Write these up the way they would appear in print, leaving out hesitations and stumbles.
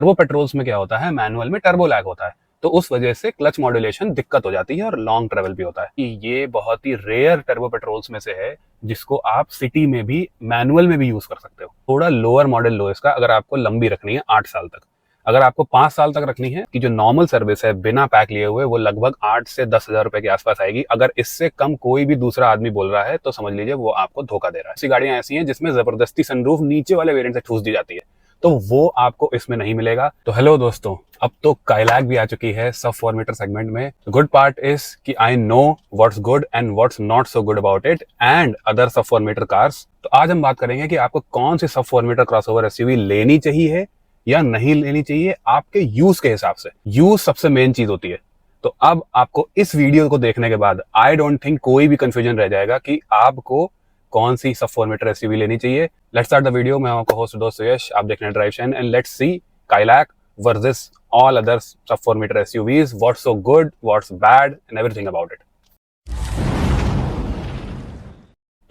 Turbo patrols में क्या होता है, मैनुअल में टर्बो लैग होता है, तो उस वजह से क्लच मॉड्यूलेशन दिक्कत हो जाती है और लॉन्ग ट्रेवल भी होता है। ये बहुत ही रेयर टर्बो पेट्रोल्स में से है जिसको आप सिटी में भी मैनुअल में भी यूज कर सकते हो। थोड़ा लोअर मॉडल लो इसका, अगर आपको लंबी रखनी है 8 साल तक। अगर आपको 5 साल तक रखनी है कि जो नॉर्मल सर्विस है बिना पैक लिए हुए, वो लगभग 8 से 10 हजार रुपए के आसपास आएगी। अगर इससे कम कोई भी दूसरा आदमी बोल रहा है तो समझ लीजिए वो आपको धोखा दे रहा है। ऐसी गाड़ियां ऐसी हैं जिसमें जबरदस्ती सनरूफ नीचे वाले वेरिएंट से ठूस दी जाती है, तो वो आपको इसमें नहीं मिलेगा। तो हेलो दोस्तों, अब तो काइलैक भी आ चुकी है सब 4 मीटर सेगमेंट में। गुड पार्ट इज कि I know what's good and what's not so good about it and other sub 4 metre cars. तो आज हम बात करेंगे कि आपको कौन सी सब 4 मीटर क्रॉसओवर एसयूवी लेनी चाहिए या नहीं लेनी चाहिए आपके यूज के हिसाब से। यूज सबसे मेन चीज होती है। तो अब आपको इस वीडियो को देखने के बाद आई डोंट थिंक कोई भी कंफ्यूजन रह जाएगा कि आपको कौन सी सब 4 मीटर एसयूवी लेनी चाहिए। Let's start the video. मैं आपका होस्ट दोस्त यश, आप देख रहे हैं Drive Shine, and let's see Kylaq versus all other sub 4 metre SUVs, what's so good, what's bad and everything about it.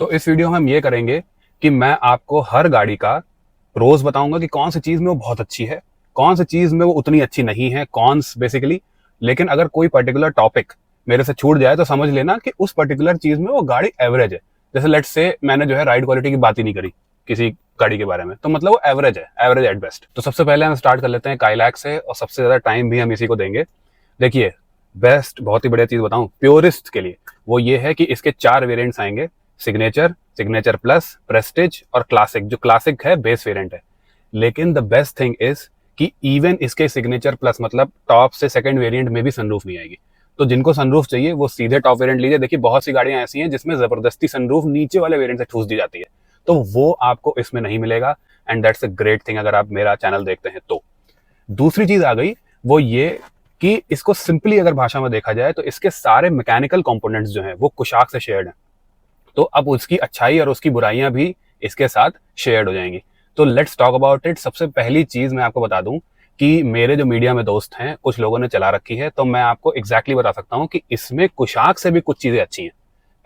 तो इस वीडियो में हम ये करेंगे कि मैं आपको हर गाड़ी का प्रोज बताऊंगा कि कौन सी चीज में वो बहुत अच्छी है, कौन सी चीज में वो उतनी अच्छी नहीं है, कॉन्स बेसिकली। लेकिन अगर कोई पर्टिकुलर टॉपिक मेरे से छूट जाए तो समझ लेना कि उस पर्टिकुलर चीज में वो गाड़ी एवरेज है। जैसे लेट्स से मैंने जो है राइड क्वालिटी की बात ही नहीं करी किसी गाड़ी के बारे में, तो मतलब वो एवरेज है, एवरेज एट बेस्ट। तो सबसे पहले हम स्टार्ट कर लेते हैं काइलैक से, और सबसे ज्यादा टाइम भी हम इसी को देंगे। देखिए, बेस्ट बहुत ही बढ़िया चीज बताऊं प्योरिस्ट के लिए, वो ये है कि इसके 4 वेरिएंट्स आएंगे, सिग्नेचर, सिग्नेचर प्लस, प्रेस्टिज और क्लासिक। जो क्लासिक है बेस वेरिएंट है, लेकिन द बेस्ट थिंग इज कि इवन इसके सिग्नेचर प्लस मतलब टॉप से सेकंड वेरिएंट में भी सनरूफ नहीं आएगी। तो जिनको सनरूफ चाहिए वो सीधे टॉप वेरिएंट लीजिए। देखिए, बहुत सी गाड़ियां ऐसी हैं जिसमें जबरदस्ती सनरूफ नीचे वाले वेरिएंट से ठूस दी जाती है, तो वो आपको इसमें नहीं मिलेगा, and that's a great thing अगर आप मेरा चैनल देखते हैं तो। दूसरी चीज आ गई वो ये कि इसको सिंपली अगर भाषा में देखा जाए तो इसके सारे मैकेनिकल कंपोनेंट्स जो हैं वो कुशाक से शेयर्ड हैं। तो अब उसकी अच्छाई और उसकी बुराइयां भी इसके साथ शेयर्ड हो जाएंगी। तो लेट्स टॉक अबाउट इट। सबसे पहली चीज मैं आपको बता दूं कि मेरे जो मीडिया में दोस्त हैं, कुछ लोगों ने चला रखी है, तो मैं आपको एग्जैक्टली बता सकता हूं कि इसमें कुशाक से भी कुछ चीजें अच्छी हैं।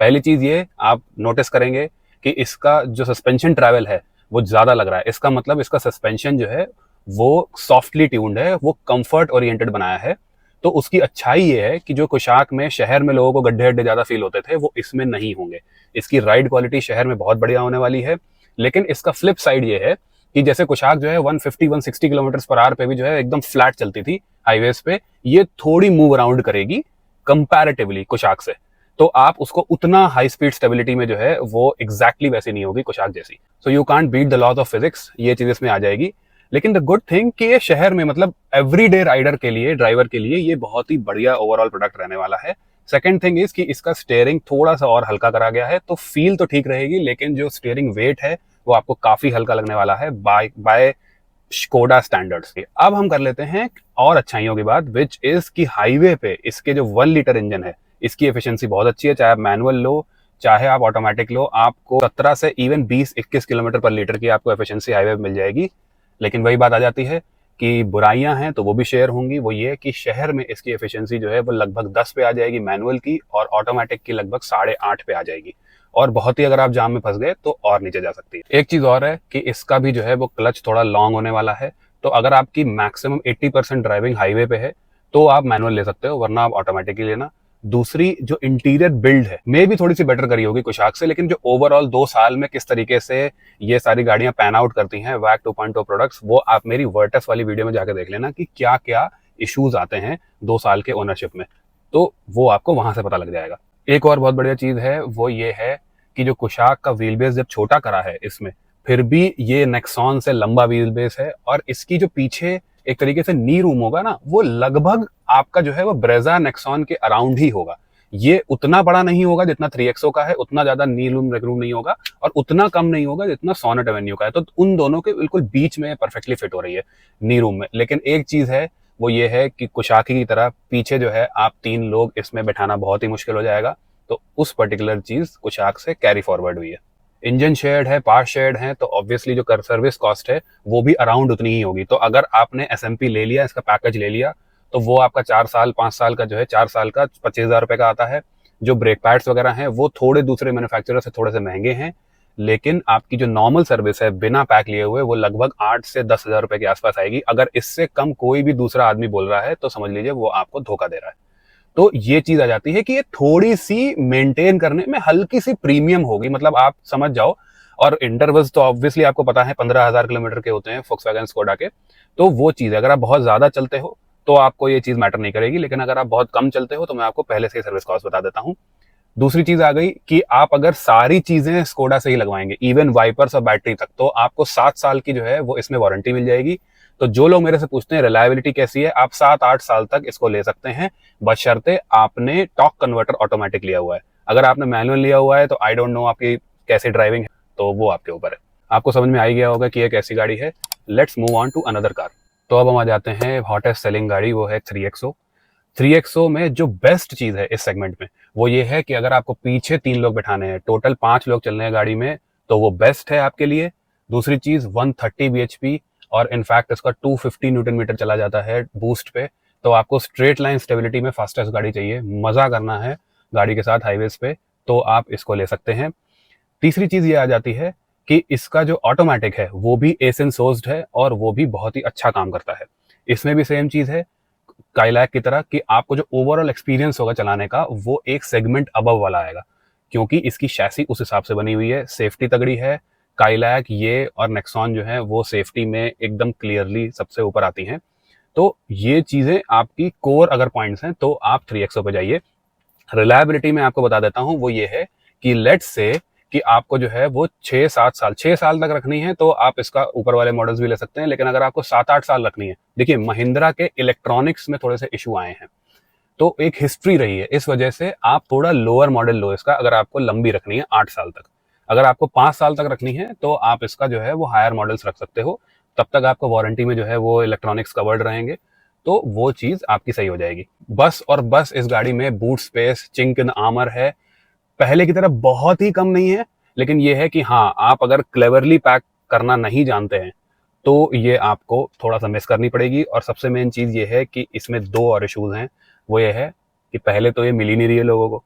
पहली चीज ये आप नोटिस करेंगे कि इसका जो सस्पेंशन ट्रैवल है वो ज्यादा लग रहा है। इसका मतलब इसका सस्पेंशन जो है वो सॉफ्टली ट्यून्ड है, वो कंफर्ट ओरिएंटेड बनाया है। तो उसकी अच्छाई ये है कि जो कुशाक में शहर में लोगों को गड्ढे गड्ढे ज्यादा फील होते थे वो इसमें नहीं होंगे। इसकी राइड क्वालिटी शहर में बहुत बढ़िया होने वाली है। लेकिन इसका फ्लिप साइड ये है कि जैसे कुशाक जो है 150-160 किलोमीटर पर आवर पे भी जो है एकदम फ्लैट चलती थी हाईवेज पे, ये थोड़ी मूव अराउंड करेगी कंपैरेटिवली कुशाक से। तो आप उसको उतना हाई स्पीड स्टेबिलिटी में जो है वो एग्जैक्टली वैसी नहीं होगी कुशाक जैसी। So you can't beat the laws of physics, ये चीज इसमें आ जाएगी। लेकिन द गुड थिंग कि ये शहर में मतलब एवरीडे राइडर के लिए, ड्राइवर के लिए ये बहुत ही बढ़िया ओवरऑल प्रोडक्ट रहने वाला है। सेकंड थिंग इज कि इसका स्टीयरिंग थोड़ा सा और हल्का करा गया है, तो फील तो ठीक रहेगी, लेकिन जो स्टीयरिंग वेट है वो आपको काफी हल्का लगने वाला है बाय स्कोडा स्टैंडर्ड्स। अब हम कर लेते हैं और अच्छाइयों की बात, विच इज कि हाईवे पे इसके जो 1 लीटर इंजन है इसकी एफिशिएंसी बहुत अच्छी है। चाहे आप मैनुअल लो चाहे आप ऑटोमेटिक लो, आपको 17 से इवन 20-21 किलोमीटर पर लीटर की आपको एफिशिएंसी हाईवे पे मिल जाएगी। लेकिन वही बात आ जाती है कि बुराइयां हैं तो वो भी शेयर होंगी। वो ये कि शहर में इसकी एफिशिएंसी जो है वो लगभग 10 पे आ जाएगी मैनुअल की, और ऑटोमेटिक की लगभग 8.5 पे आ जाएगी। और बहुत ही अगर आप जाम में फंस गए तो और नीचे जा सकती है। एक चीज और है कि इसका भी जो है वो क्लच थोड़ा लॉन्ग होने वाला है। तो अगर आपकी मैक्सिमम 80% ड्राइविंग हाईवे पे है तो आप मैनुअल ले सकते हो, वरना आप ऑटोमेटिक ही लेना। दूसरी जो इंटीरियर बिल्ड है मे भी थोड़ी सी बेटर करी होगी कुशाक से, लेकिन जो ओवरऑल 2 साल में किस तरीके से ये सारी गाड़ियां पैन आउट करती हैं वैक 2.0 प्रोडक्ट्स, वो आप मेरी वर्टस वाली वीडियो में जाकर देख लेना कि क्या क्या इश्यूज आते हैं 2 साल के ओनरशिप में, तो वो आपको वहां से पता लग जाएगा। एक और बहुत बढ़िया चीज है वो ये है कि जो कुशाक का व्हील बेस जब छोटा करा है इसमें, फिर भी ये नेक्सॉन से लंबा व्हील बेस है, और इसकी जो पीछे एक तरीके से नी रूम होगा ना, वो लगभग आपका जो है वो ब्रेजा नेक्सॉन के अराउंड ही होगा। ये उतना बड़ा नहीं होगा जितना 3XO का है, उतना ज्यादा नी रूम नहीं होगा, और उतना कम नहीं होगा जितना सोनेट एवेन्यू का है। तो उन दोनों के बिल्कुल बीच में परफेक्टली फिट हो रही है नी रूम में। लेकिन एक चीज है वो ये है कि कुशाकी की तरह पीछे जो है आप 3 लोग इसमें बैठाना बहुत ही मुश्किल हो जाएगा। तो उस पर्टिकुलर चीज कुशाक से कैरी फॉरवर्ड हुई है। इंजन शेयर्ड है, पार्ट शेयर्ड है, तो ऑब्वियसली जो सर्विस कॉस्ट है वो भी अराउंड उतनी ही होगी। तो अगर आपने SMP ले लिया, इसका पैकेज ले लिया, तो वो आपका 4 साल 5 साल का जो है 4 साल का 25,000 रुपए का आता है। जो ब्रेक पैड्स वगैरह हैं वो थोड़े दूसरे मैन्युफैक्चरर से थोड़े से महंगे हैं, लेकिन आपकी जो नॉर्मल सर्विस है बिना पैक लिए हुए वो लगभग 8 से 10 हज़ार रुपए के आसपास आएगी। अगर इससे कम कोई भी दूसरा आदमी बोल रहा है तो समझ लीजिए वो आपको धोखा दे रहा है। तो ये चीज आ जाती है कि ये थोड़ी सी मेंटेन करने में हल्की सी प्रीमियम होगी, मतलब आप समझ जाओ। और इंटरवल्स तो ऑब्वियसली आपको पता है 15,000 किलोमीटर के होते हैं फोक्सवैगन स्कोडा के। तो वो चीज अगर आप बहुत ज्यादा चलते हो तो आपको ये चीज मैटर नहीं करेगी, लेकिन अगर आप बहुत कम चलते हो तो मैं आपको पहले से ही सर्विस कॉस्ट बता देता हूँ। दूसरी चीज आ गई कि आप अगर सारी चीजें स्कोडा से ही लगवाएंगे, इवन वाइपर्स और बैटरी तक, तो आपको 7 साल की जो है वो इसमें वारंटी मिल जाएगी। तो जो लोग मेरे से पूछते हैं रिलायबिलिटी कैसी है, आप 7-8 साल तक इसको ले सकते हैं, बशर्ते आपने टॉर्क कन्वर्टर ऑटोमेटिक लिया हुआ है। अगर आपने मैनुअल लिया हुआ है तो आई डोंट नो आपकी कैसी ड्राइविंग है, तो वो आपके ऊपर है। आपको समझ में आ ही गया होगा कि ये कैसी गाड़ी है। Let's move on to another car. तो अब हम आ जाते हैं हॉटेस्ट सेलिंग गाड़ी, वो है 3XO। 3XO में जो बेस्ट चीज है इस सेगमेंट में वो ये है कि अगर आपको पीछे 3 लोग बैठाने हैं, टोटल 5 लोग चलने हैं गाड़ी में, तो वो बेस्ट है आपके लिए। दूसरी चीज 130 bhp और इनफैक्ट इसका 250 न्यूटन मीटर चला जाता है बूस्ट पे। तो आपको स्ट्रेट लाइन स्टेबिलिटी में फास्टेस्ट गाड़ी चाहिए, मजा करना है गाड़ी के साथ हाईवेज पे, तो आप इसको ले सकते हैं। तीसरी चीज ये आ जाती है कि इसका जो ऑटोमेटिक है वो भी एसन सोर्स्ड है और वो भी बहुत ही अच्छा काम करता है। इसमें भी सेम चीज है काइलैक की तरह कि आपको जो ओवरऑल एक्सपीरियंस होगा चलाने का वो एक सेगमेंट अबव वाला आएगा, क्योंकि इसकी शैसी उस हिसाब से बनी हुई है। सेफ्टी तगड़ी है। काइलैक ये और नेक्सॉन जो है वो सेफ्टी में एकदम क्लियरली सबसे ऊपर आती हैं। तो ये चीजें आपकी कोर अगर पॉइंट्स हैं तो आप 3XO पे जाइए। रिलायबिलिटी में आपको बता देता हूं वो ये है कि लेट्स से कि आपको जो है वो 6 साल तक रखनी है तो आप इसका ऊपर वाले मॉडल्स भी ले सकते हैं, लेकिन अगर आपको 7-8 साल रखनी है, देखिए महिंद्रा के इलेक्ट्रॉनिक्स में थोड़े से इशू आए हैं, तो एक हिस्ट्री रही है, इस वजह से आप थोड़ा लोअर मॉडल लो इसका अगर आपको लंबी रखनी है 8 साल तक। अगर आपको 5 साल तक रखनी है तो आप इसका जो है वो हायर मॉडल्स रख सकते हो, तब तक आपको वारंटी में जो है वो इलेक्ट्रॉनिक्स कवर्ड रहेंगे, तो वो चीज आपकी सही हो जाएगी। बस और बस इस गाड़ी में बूट स्पेस, चिंक इन आर्मर है, पहले की तरह बहुत ही कम नहीं है, लेकिन ये है कि हाँ आप अगर क्लेवरली पैक करना नहीं जानते हैं तो ये आपको थोड़ा सा मिस करनी पड़ेगी। और सबसे मेन चीज ये है कि इसमें 2 और इश्यूज हैं। वो ये है कि पहले तो ये मिल ही नहीं रही है लोगों को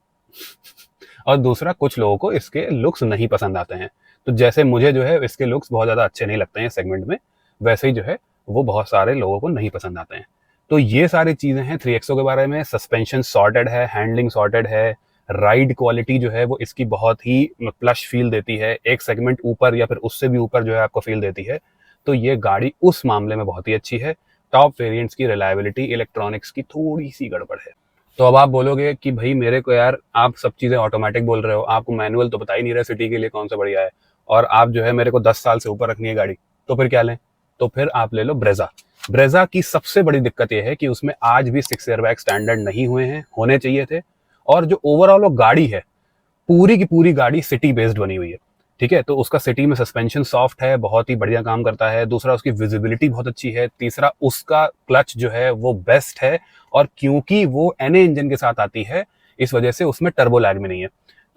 और दूसरा कुछ लोगों को इसके लुक्स नहीं पसंद आते हैं। तो जैसे मुझे जो है इसके लुक्स बहुत ज्यादा अच्छे नहीं लगते हैं सेगमेंट में, वैसे ही जो है वो बहुत सारे लोगों को नहीं पसंद आते हैं। तो ये सारी चीजें हैं 3XO के बारे में। सस्पेंशन सॉर्टेड है, हैंडलिंग सॉर्टेड है, राइड क्वालिटी जो है वो इसकी बहुत ही प्लश फील देती है, एक सेगमेंट ऊपर या फिर उससे भी ऊपर जो है आपको फील देती है। तो ये गाड़ी उस मामले में बहुत ही अच्छी है। टॉप वेरिएंट्स की रिलायबिलिटी, इलेक्ट्रॉनिक्स की थोड़ी सी गड़बड़ है। तो अब आप बोलोगे कि भाई मेरे को यार आप सब चीजें ऑटोमेटिक बोल रहे हो, आपको मैनुअल तो बता ही नहीं रहे सिटी के लिए कौन सा बढ़िया है, और आप जो है मेरे को 10 साल से ऊपर रखनी है गाड़ी, तो फिर क्या लें? तो फिर आप ले लो ब्रेजा। ब्रेजा की सबसे बड़ी दिक्कत यह है कि उसमें आज भी 6 एयरबैग स्टैंडर्ड नहीं हुए हैं, होने चाहिए थे। और जो ओवरऑल वो गाड़ी है, पूरी की पूरी गाड़ी सिटी बेस्ड बनी हुई है, ठीक है। तो उसका सिटी में सस्पेंशन सॉफ्ट है, बहुत ही बढ़िया काम करता है। दूसरा उसकी विजिबिलिटी बहुत अच्छी है। तीसरा उसका क्लच जो है वो बेस्ट है, और क्योंकि वो NA इंजन के साथ आती है इस वजह से उसमें टर्बो लैग में नहीं है।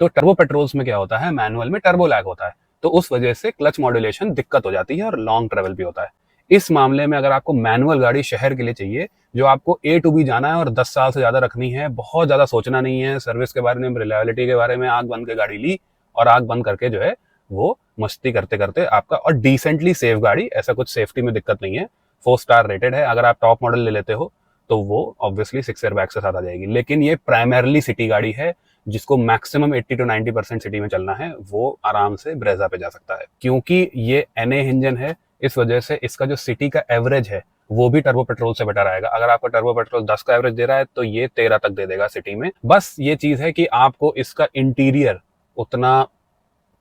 तो टर्बो पेट्रोल्स में क्या होता है, मैनुअल में टर्बो लैग होता है, तो उस वजह से क्लच मॉड्यूलेशन दिक्कत हो जाती है और लॉन्ग ट्रेवल भी होता है। इस मामले में अगर आपको मैनुअल गाड़ी शहर के लिए चाहिए, जो आपको A to B जाना है और 10 साल से ज्यादा रखनी है, बहुत ज्यादा सोचना नहीं है, सर्विस के बारे में, रिलायबिलिटी के बारे में, आंख बंद के गाड़ी ली और आंख बंद करके जो है वो मस्ती करते करते आपका, और डिसेंटली सेफ गाड़ी, ऐसा कुछ सेफ्टी में दिक्कत नहीं है, 4 स्टार रेटेड है। अगर आप टॉप मॉडल ले लेते हो तो वो ऑब्वियसली 6 एयरबैग के साथ आ जाएगी, लेकिन ये प्राइमरली सिटी गाड़ी है, जिसको मैक्सिमम 80 to 90% सिटी में चलना है वो आराम से ब्रेजा पे जा सकता है। क्योंकि ये NA इंजन है, इस वजह से इसका जो सिटी का एवरेज है वो भी टर्बो पेट्रोल से बेटर आएगा। अगर आपका टर्बो पेट्रोल 10 का एवरेज दे रहा है तो ये 13 तक दे देगा सिटी में। बस ये चीज है कि आपको इसका इंटीरियर उतना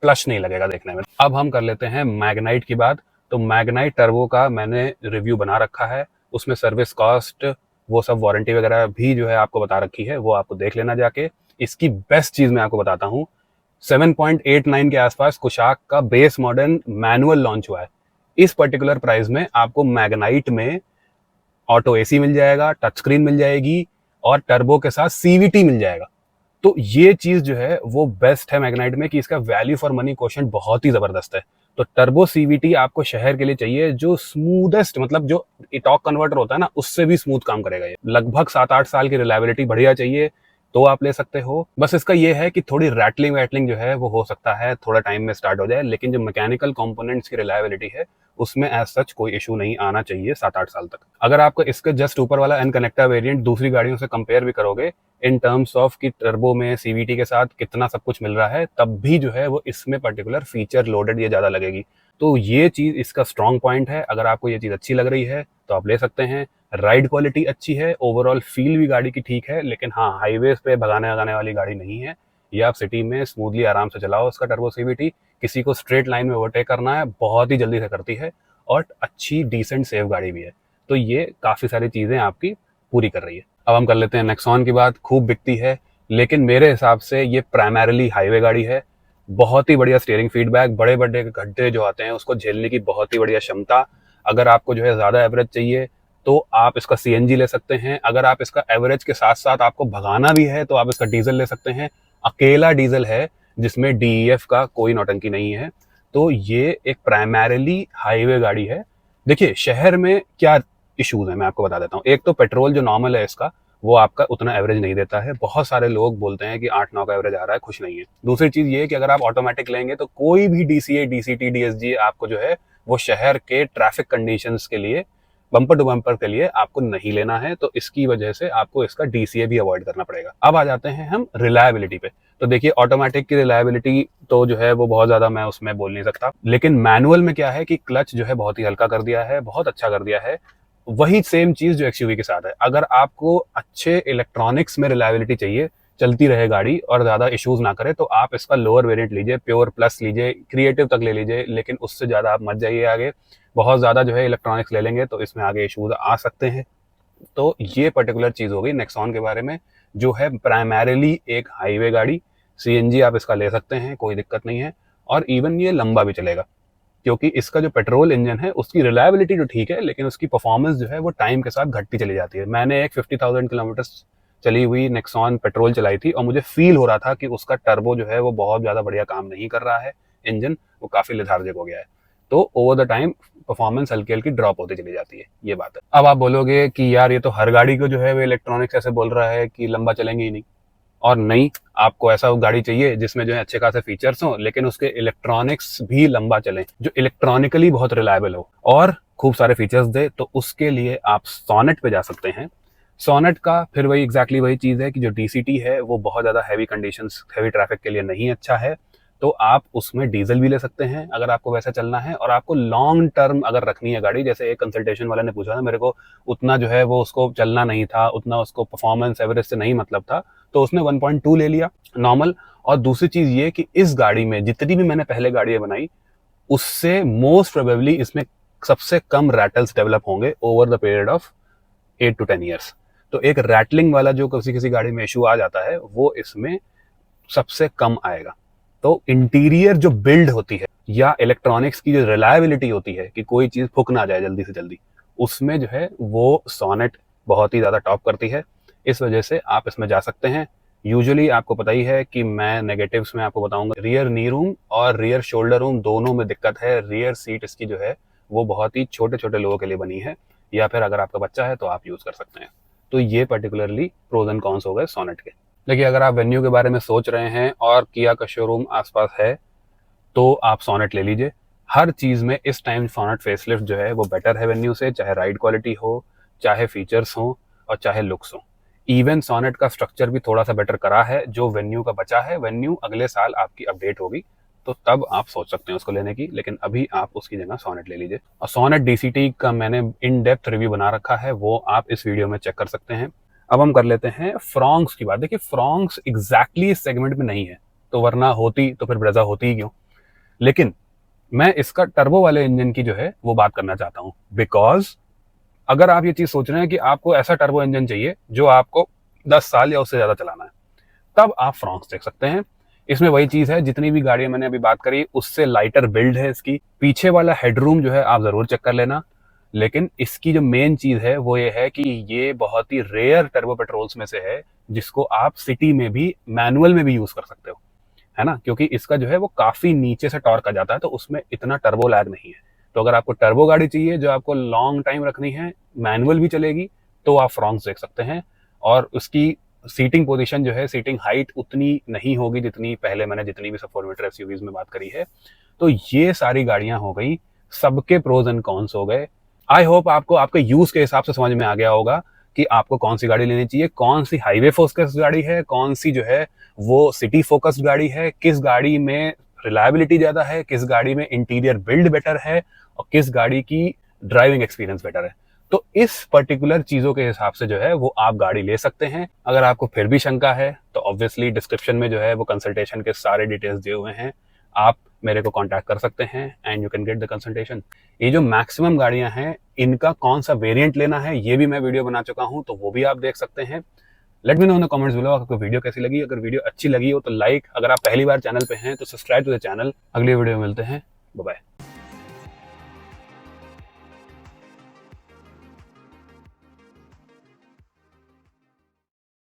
प्लस नहीं लगेगा देखने में। अब हम कर लेते हैं मैग्नाइट की बात। तो मैग्नाइट टर्बो का मैंने रिव्यू बना रखा है, उसमें सर्विस कॉस्ट, वो सब वारंटी वगैरह भी जो है आपको बता रखी है, वो आपको देख लेना जाके। इसकी बेस्ट चीज मैं आपको बताता हूँ, 7.89 के आसपास कुशाक का बेस मॉडल मैनुअल लॉन्च हुआ है। इस पर्टिकुलर प्राइस में आपको मैग्नाइट में ऑटो AC मिल जाएगा, टच स्क्रीन मिल जाएगी, और टर्बो के साथ CVT मिल जाएगा। तो ये चीज जो है वो बेस्ट है मैग्नाइट में कि इसका वैल्यू फॉर मनी क्वोशिएंट बहुत ही जबरदस्त है। तो टर्बो CVT आपको शहर के लिए चाहिए, जो स्मूदेस्ट, मतलब जो टॉर्क कन्वर्टर होता है ना, उससे भी स्मूथ काम करेगा। ये लगभग 7-8 साल की रिलायबिलिटी बढ़िया चाहिए, तो आप ले सकते हो। बस इसका ये है कि थोड़ी रैटलिंग वैटलिंग जो है वो हो सकता है थोड़ा टाइम में स्टार्ट हो जाए, लेकिन जो मैकेनिकल कंपोनेंट्स की रिलायबिलिटी है उसमें एज सच कोई इशू नहीं आना चाहिए 7-8 साल तक। अगर आपको इसके जस्ट ऊपर वाला एन कनेक्टर वेरिएंट दूसरी गाड़ियों से कंपेयर भी करोगे इन टर्म्स ऑफ कि टर्बो में सीवीटी के साथ कितना सब कुछ मिल रहा है, तब भी जो है वो इसमें पर्टिकुलर फीचर लोडेड ये ज़्यादा लगेगी। तो ये चीज़ इसका स्ट्रॉन्ग पॉइंट है। अगर आपको ये चीज़ अच्छी लग रही है तो आप ले सकते हैं। राइड क्वालिटी अच्छी है, ओवरऑल फील भी गाड़ी की ठीक है, लेकिन हाँ, हाईवेज पे भगाने भगाने वाली गाड़ी नहीं है। ये आप सिटी में स्मूथली आराम से चलाओ इसका टर्बो सीवीटी। किसी को स्ट्रेट लाइन में ओवरटेक करना है बहुत ही जल्दी से करती है, और अच्छी डिसेंट सेफ गाड़ी भी है। तो ये काफ़ी सारी चीज़ें आपकी पूरी कर रही है। अब हम कर लेते हैं नेक्सॉन की बात। खूब बिकती है, लेकिन मेरे हिसाब से ये प्राइमरीली हाईवे गाड़ी है। बहुत ही बढ़िया स्टीयरिंग फीडबैक, बड़े बड़े गड्ढे जो आते हैं उसको झेलने की बहुत ही बढ़िया क्षमता। अगर आपको जो है ज़्यादा एवरेज चाहिए तो आप इसका सीएनजी ले सकते हैं। अगर आप इसका एवरेज के साथ साथ आपको भगाना भी है तो आप इसका डीजल ले सकते हैं। अकेला डीजल है जिसमें डीईएफ का कोई नौटंकी नहीं है। तो ये एक प्राइमरीली हाईवे गाड़ी है। देखिए शहर में क्या इश्यूज है मैं आपको बता देता हूँ। एक तो पेट्रोल जो नॉर्मल है इसका वो आपका उतना एवरेज नहीं देता है। बहुत सारे लोग बोलते हैं कि 8-9 का एवरेज आ रहा है, खुश नहीं है। दूसरी चीज ये है कि अगर आप ऑटोमेटिक लेंगे तो कोई भी डीसीए, डीसीटी, डीएसजी आपको जो है वो शहर के ट्रैफिक कंडीशंस के लिए, बम्पर टू बम्पर के लिए आपको नहीं लेना है। तो इसकी वजह से आपको इसका डीसीए भी अवॉइड करना पड़ेगा। अब आ जाते हैं हम रिलायबिलिटी पे। तो देखिए ऑटोमेटिक की रिलायबिलिटी तो जो है वो बहुत ज्यादा मैं उसमें बोल नहीं सकता, लेकिन मैनुअल में क्या है कि क्लच जो है बहुत ही हल्का कर दिया है, बहुत अच्छा कर दिया है। वही सेम चीज जो एक्सयूवी के साथ है। अगर आपको अच्छे इलेक्ट्रॉनिक्स में रिलायबिलिटी चाहिए, चलती रहे गाड़ी और ज्यादा इश्यूज ना करे, तो आप इसका लोअर वेरिएंट लीजिए, प्योर प्लस लीजिए, क्रिएटिव तक ले लीजिए, लेकिन उससे ज्यादा आप मत जाइए आगे। बहुत ज्यादा जो है इलेक्ट्रॉनिक्स ले लेंगे तो इसमें आगे इश्यूज आ सकते हैं। तो ये पर्टिकुलर चीज हो गई नेक्सॉन के बारे में, जो है प्राइमरीली एक हाईवे गाड़ी। सीएनजी आप इसका ले सकते हैं, कोई दिक्कत नहीं है, और इवन ये लंबा भी चलेगा, क्योंकि इसका जो पेट्रोल इंजन है उसकी रिलायबिलिटी तो ठीक है, लेकिन उसकी परफॉर्मेंस जो है वो टाइम के साथ घटती चली जाती है। मैंने एक 50,000 किलोमीटर चली हुई नेक्सॉन पेट्रोल चलाई थी और मुझे फील हो रहा था कि उसका टर्बो जो है वो बहुत ज़्यादा बढ़िया काम नहीं कर रहा है, इंजन वो काफ़ी लेथार्जिक हो गया है। तो ओवर द टाइम परफॉर्मेंस हल्की हल्की ड्रॉप होती चली जाती है, ये बात है। अब आप बोलोगे कि यार ये तो हर गाड़ी को जो है वो इलेक्ट्रॉनिक्स ऐसे बोल रहा है कि लंबा चलेंगे ही नहीं, और नहीं, आपको ऐसा गाड़ी चाहिए जिसमें जो है अच्छे खासे फीचर्स हो, लेकिन उसके इलेक्ट्रॉनिक्स भी लंबा चलें, जो इलेक्ट्रॉनिकली बहुत रिलायबल हो और खूब सारे फीचर्स दे, तो उसके लिए आप सोनेट पे जा सकते हैं। सोनेट का फिर वही एग्जैक्टली वही चीज़ है कि जो डीसीटी है वो बहुत ज़्यादा हैवी कंडीशंस, हैवी ट्रैफिक के लिए नहीं अच्छा है। तो आप उसमें डीजल भी ले सकते हैं अगर आपको वैसा चलना है, और आपको लॉन्ग टर्म अगर रखनी है गाड़ी, जैसे एक कंसल्टेशन वाले ने पूछा था मेरे को, उतना जो है वो उसको चलना नहीं था, उतना उसको परफॉर्मेंस एवरेज से नहीं मतलब था, तो उसने 1.2 ले लिया नॉर्मल। और दूसरी चीज ये कि इस गाड़ी में जितनी भी मैंने पहले गाड़ियां बनाई उससे मोस्ट प्रोबेबली इसमें सबसे कम रैटल्स डेवलप होंगे over the period of 8 to 10 years। तो एक रैटलिंग वाला जो किसी किसी गाड़ी में इशू आ जाता है वो इसमें सबसे कम आएगा। तो इंटीरियर जो बिल्ड होती है या इलेक्ट्रॉनिक्स की जो रिलायबिलिटी होती है कि कोई चीज फुक ना जाए जल्दी से जल्दी, उसमें जो है वो सोनेट बहुत ही ज्यादा टॉप करती है। इस वजह से आप इसमें जा सकते हैं। यूजुअली आपको पता ही है कि मैं नेगेटिव्स में आपको बताऊंगा, रियर नी रूम और रियर शोल्डर रूम दोनों में दिक्कत है। रियर सीट इसकी जो है वो बहुत ही छोटे छोटे लोगों के लिए बनी है, या फिर अगर आपका बच्चा है तो आप यूज कर सकते हैं। तो ये पर्टिकुलरली प्रोज एंड कॉन्स हो गए सोनेट के। देखिए अगर आप वेन्यू के बारे में सोच रहे हैं और किया का शोरूम आसपास है तो आप सोनेट ले लीजिए। हर चीज़ में इस टाइम सोनेट फेसलिफ्ट जो है वो बेटर है वेन्यू से, चाहे राइड क्वालिटी हो, चाहे फीचर्स हो, और चाहे लुक्स हो। इवन सोनेट का स्ट्रक्चर भी थोड़ा सा बेटर करा है जो वेन्यू का बचा है। वेन्यू अगले साल आपकी अपडेट होगी तो तब आप सोच सकते हैं उसको लेने की, लेकिन अभी आप उसकी जगह सोनेट ले लीजिए। और सोनेट डीसीटी का मैंने इन डेप्थ रिव्यू बना रखा है, वो आप इस वीडियो में चेक कर सकते हैं। अब हम कर लेते हैं फ्रॉन्क्स की बात। देखिए फ्रॉन्क्स एग्जैक्टली इस सेगमेंट में नहीं है, तो वरना होती तो फिर ब्रेजा होती ही क्यों। लेकिन मैं इसका टर्बो वाले इंजन की जो है वो बात करना चाहता हूं, बिकॉज अगर आप ये चीज सोच रहे हैं कि आपको ऐसा टर्बो इंजन चाहिए जो आपको 10 साल या उससे ज्यादा चलाना है, तब आप फ्रॉन्क्स देख सकते हैं। इसमें वही चीज है, जितनी भी गाड़ियां मैंने अभी बात करी उससे लाइटर बिल्ड है इसकी। पीछे वाला हेडरूम जो है आप जरूर चेक कर लेना, लेकिन इसकी जो मेन चीज है वो ये है कि ये बहुत ही रेयर टर्बो पेट्रोल्स में से है जिसको आप सिटी में भी मैनुअल में भी यूज कर सकते हो, है ना, क्योंकि इसका जो है वो काफी नीचे से टॉर्क आ जाता है, तो उसमें इतना टर्बो लैग नहीं है। तो अगर आपको टर्बो गाड़ी चाहिए जो आपको लॉन्ग टाइम रखनी है, मैनुअल भी चलेगी, तो आप फ्रॉन्क्स देख सकते हैं। और उसकी सीटिंग पोजीशन जो है, सीटिंग हाइट उतनी नहीं होगी जितनी पहले मैंने जितनी भी सब 4 मीटर एसयूवीज में बात करी है। तो ये सारी गाड़ियां हो गई, सबके प्रोज एंड कॉन्स हो गए। आई होप आपको आपके यूज के हिसाब से समझ में आ गया होगा कि आपको कौन सी गाड़ी लेनी चाहिए, कौन सी हाईवे फोकस्ड गाड़ी है, कौन सी जो है वो सिटी फोकस्ड गाड़ी है, किस गाड़ी में रिलायबिलिटी ज्यादा है, किस गाड़ी में इंटीरियर बिल्ड बेटर है और किस गाड़ी की ड्राइविंग एक्सपीरियंस बेटर है। तो इस पर्टिकुलर चीजों के हिसाब से जो है वो आप गाड़ी ले सकते हैं। अगर आपको फिर भी शंका है तो ऑब्वियसली डिस्क्रिप्शन में जो है वो कंसल्टेशन के सारे डिटेल्स दिए हुए हैं, आप मेरे को कांटेक्ट कर सकते हैं and you can get the consultation. ये जो मैक्सिमम गाड़ियां हैं इनका कौन सा वेरिएंट लेना है ये भी मैं वीडियो बना चुका हूं, तो वो भी आप देख सकते हैं। Let me know in the comments below आपको वीडियो कैसी लगी। अगर वीडियो अच्छी लगी हो तो लाइक, अगर आप पहली बार चैनल पे हैं तो सब्सक्राइब टू द चैनल। अगली वीडियो में मिलते हैं, बाय बाय।